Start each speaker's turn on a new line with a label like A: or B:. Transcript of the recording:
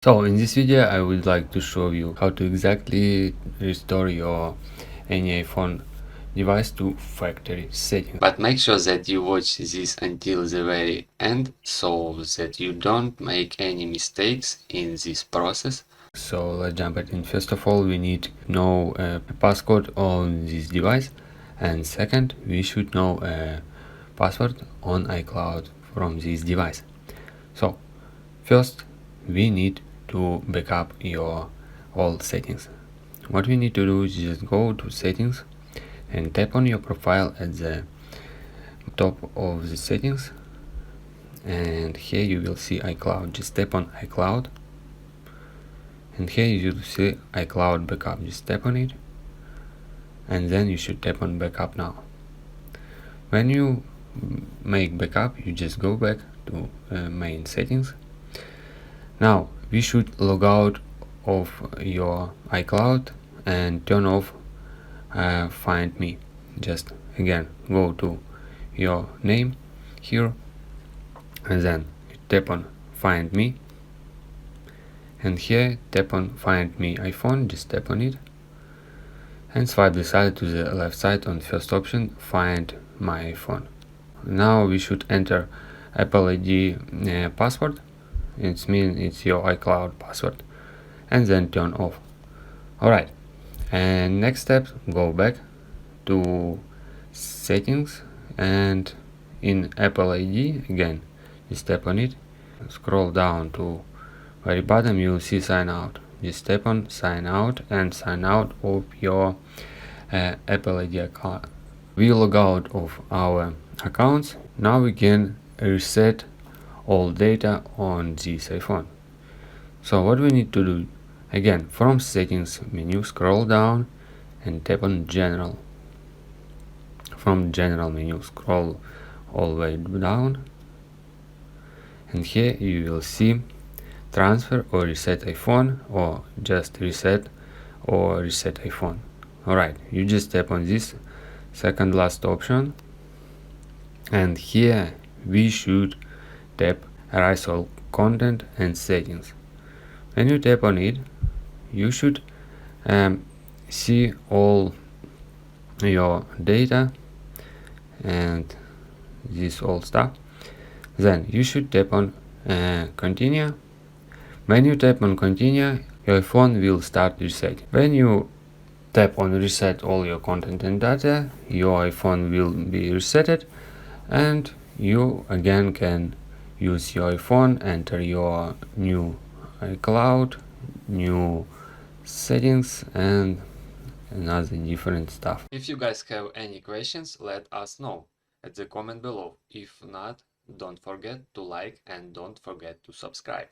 A: So in this video I would like to show you how to exactly restore your any iPhone device to factory settings. But make sure that you watch this until the very end so that you don't make any mistakes in this process. So let's jump right in. First of all, we need to know a passcode on this device, and second, we should know a password on iCloud from this device. So first we need to backup your all settings. What we need to do is just go to settings and tap on your profile at the top of the settings, and here you will see iCloud. Just tap on iCloud, and here you will see iCloud backup. Just tap on it, and then you should tap on backup now. When you make backup, you just go back to main settings. Now we should log out of your iCloud and turn off find me. Just again go to your name here, and then you tap on find me, and here tap on find me iPhone. Just tap on it and swipe the side to the left side on first option, find my iPhone. Now we should enter Apple ID password. It means it's your iCloud password, and then turn off. Alright, and next step, go back to settings, and in Apple ID again just tap on it, scroll down to very bottom, you will see sign out. Just tap on sign out and sign out of your Apple ID account. We log out of our accounts. Now we can reset all data on this iPhone. So what we need to do, again from settings menu, scroll down and tap on general. From general menu scroll all the way down, and here you will see transfer or reset iPhone, or just reset or reset iPhone. Alright, you just tap on this second last option, and here we should tap erase all content and settings. When you tap on it, you should see all your data and this all stuff. Then you should tap on continue. When you tap on continue, your phone will start resetting. When you tap on reset all your content and data, your iPhone will be resetted, and you again can use your iPhone, enter your new iCloud, new settings, and another different stuff. If you guys have any questions, let us know at the comment below. If not, don't forget to like and don't forget to subscribe.